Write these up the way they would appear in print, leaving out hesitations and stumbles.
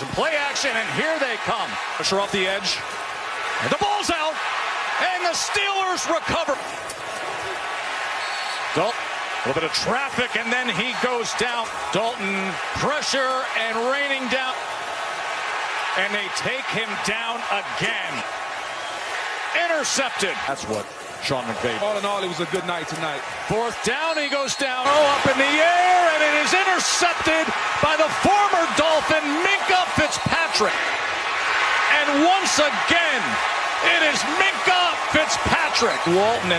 Some play action, and here they come. Pressure off the edge. And the ball's out. And the Steelers recover. Dalton, a little bit of traffic, and then he goes down. Dalton, pressure and raining down. And they take him down again. Intercepted. That's what Sean McVay. All in all, it was a good night tonight. Fourth down, he goes down, up in the air, and it is intercepted by the former Dolphin, Minkah Fitzpatrick. And once again, it is Minkah Fitzpatrick. Walton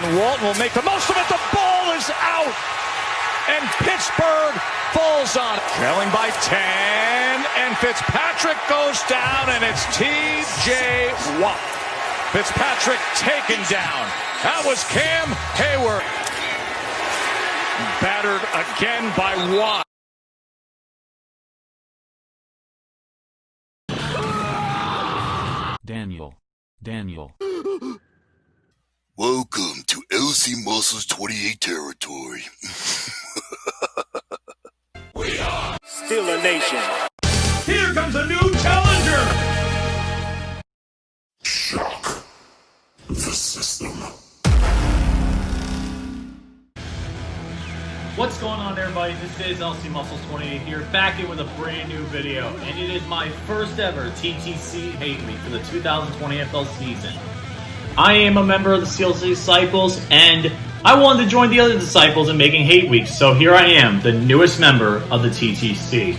will make the most of it. The ball is out, and Pittsburgh falls on it. Trailing by 10, and Fitzpatrick goes down, and it's T.J. Watt. Fitzpatrick taken down. That was Cam Hayward. Battered again by Watt. Daniel. Welcome to LC Muscles 28 territory. We are Steeler Nation. Here comes a new challenger. Shock the system. What's going on, everybody? This is LC Muscles 28 here, back in with a brand new video, and it is my first ever TTC Hate Week for the 2020 NFL season. I am a member of the Steelers Disciples, and I wanted to join the other disciples in making Hate Week, so here I am, the newest member of the TTC.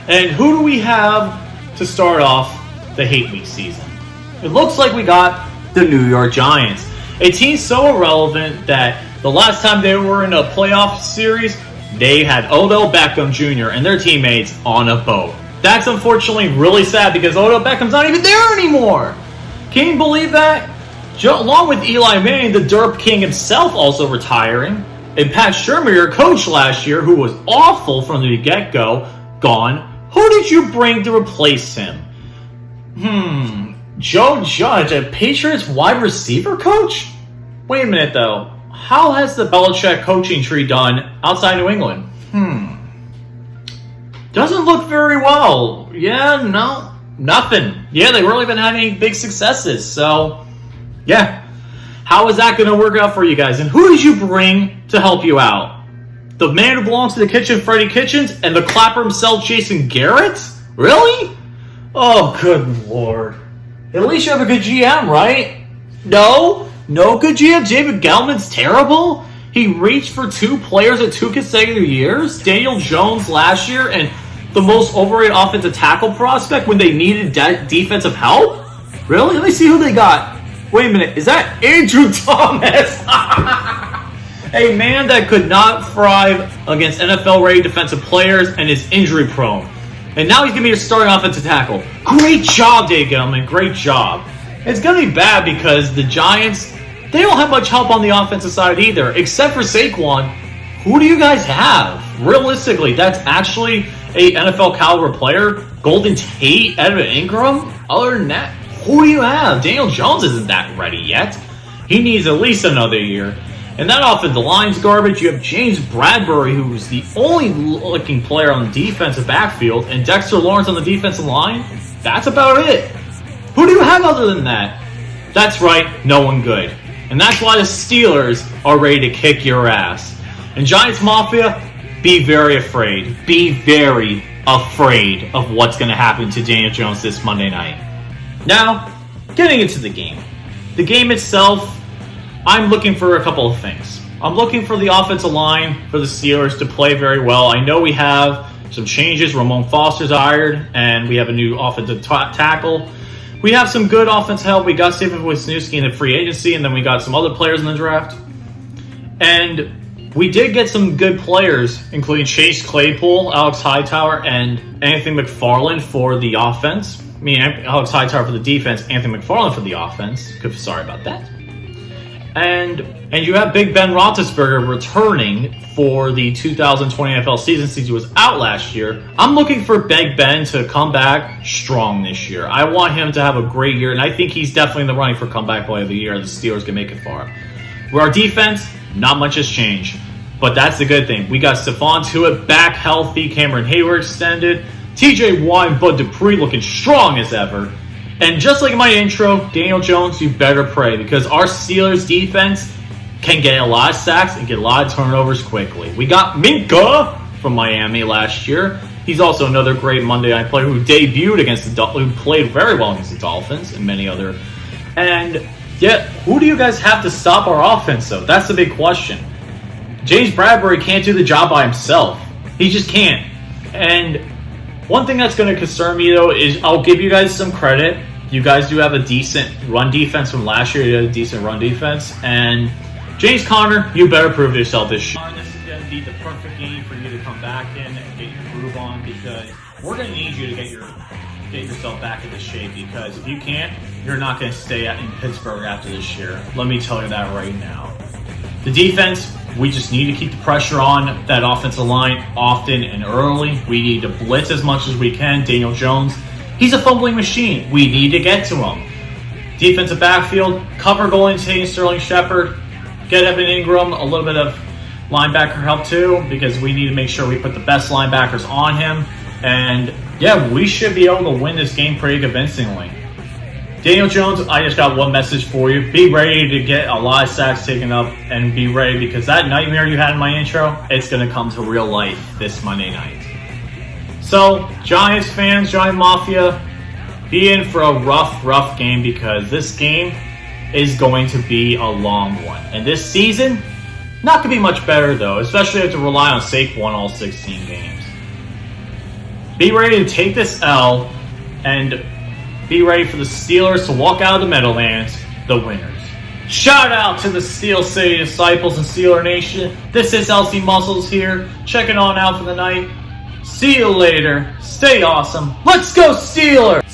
And who do we have to start off the Hate Week season? It looks like we got the New York Giants, a team so irrelevant that the last time they were in a playoff series, they had Odell Beckham Jr. and their teammates on a boat. That's unfortunately really sad because Odell Beckham's not even there anymore. Can you believe that? Along with Eli Manning, the Derp King himself also retiring, and Pat Shermer, your coach last year, who was awful from the get-go, gone. Who did you bring to replace him? Joe Judge, a Patriots wide receiver coach? Wait a minute though. How has the Belichick coaching tree done outside New England? Doesn't look very well. Yeah, no, nothing. Yeah, they really haven't had any big successes. So, yeah. How is that going to work out for you guys? And who did you bring to help you out? The man who belongs to the kitchen, Freddie Kitchens, and the clapper himself, Jason Garrett? Really? Oh, good Lord. At least you have a good GM, right? No good GM. David Gettleman's terrible. He reached for 2 players at 2 consecutive years. Daniel Jones last year and the most overrated offensive tackle prospect when they needed defensive help? Really? Let me see who they got. Wait a minute. Is that Andrew Thomas? A man that could not thrive against NFL-ready defensive players and is injury-prone. And now he's going to be your starting offensive tackle. Great job, Dave Gettleman. Great job. It's going to be bad because the Giants, they don't have much help on the offensive side either, except for Saquon. Who do you guys have? Realistically, that's actually a NFL caliber player. Golden Tate, Evan Ingram. Other than that, who do you have? Daniel Jones isn't that ready yet. He needs at least another year. And that offensive line's garbage. You have James Bradbury, who's the only looking player on the defensive backfield, and Dexter Lawrence on the defensive line. That's about it. Who do you have other than that? That's right, no one good. And that's why the Steelers are ready to kick your ass. And Giants Mafia, be very afraid. Be very afraid of what's going to happen to Daniel Jones this Monday night. Now, getting into the game. The game itself, I'm looking for a couple of things. I'm looking for the offensive line for the Steelers to play very well. I know we have some changes. Ramon Foster's hired, and we have a new offensive tackle. We have some good offensive help. We got Stephen Wisniewski in the free agency, and then we got some other players in the draft. And we did get some good players, including Chase Claypool, Alex Hightower, and Anthony McFarland for the offense. I mean, Alex Hightower for the defense, Anthony McFarland for the offense. Sorry about that. And you have Big Ben Roethlisberger returning for the 2020 NFL season since he was out last year. I'm looking for Big Ben to come back strong this year. I want him to have a great year, and I think he's definitely in the running for comeback player of the year. The Steelers can make it far. Where our defense, not much has changed, but that's the good thing. We got Stephon Tuitt back healthy, Cameron Hayward extended. TJ Watt and Bud Dupree looking strong as ever. And just like in my intro, Daniel Jones, you better pray, because our Steelers defense can get a lot of sacks and get a lot of turnovers quickly. We got Minka from Miami last year. He's also another great Monday Night player who debuted against who played very well against the Dolphins and many other. And yet, who do you guys have to stop our offense, though? That's the big question. James Bradbury can't do the job by himself. He just can't. And one thing that's going to concern me, though, is I'll give you guys some credit. You guys do have a decent run defense from last year. You had a decent run defense. And James Conner, you better prove yourself this year. This is going to be the perfect game for you to come back in and get your groove on, because we're going to need you to get yourself back into shape, because if you can't, you're not going to stay in Pittsburgh after this year. Let me tell you that right now. The defense, we just need to keep the pressure on that offensive line often and early. We need to blitz as much as we can. Daniel Jones, he's a fumbling machine. We need to get to him. Defensive backfield, cover Golden Tate, Sterling Shepard, get Evan Ingram a little bit of linebacker help too, because we need to make sure we put the best linebackers on him. And yeah, we should be able to win this game pretty convincingly. Daniel Jones, I just got one message for you. Be ready to get a lot of sacks taken up, and be ready, because that nightmare you had in my intro, it's going to come to real life this Monday night. So, Giants fans, Giant Mafia, be in for a rough game, because this game is going to be a long one. And this season, not going to be much better, though, especially if you have to rely on Saquon all 16 games. Be ready to take this L, and be ready for the Steelers to walk out of the Meadowlands, the winners. Shout out to the Steel City Disciples and Steeler Nation. This is LC Muscles here, checking on out for the night. See you later. Stay awesome. Let's go Steelers!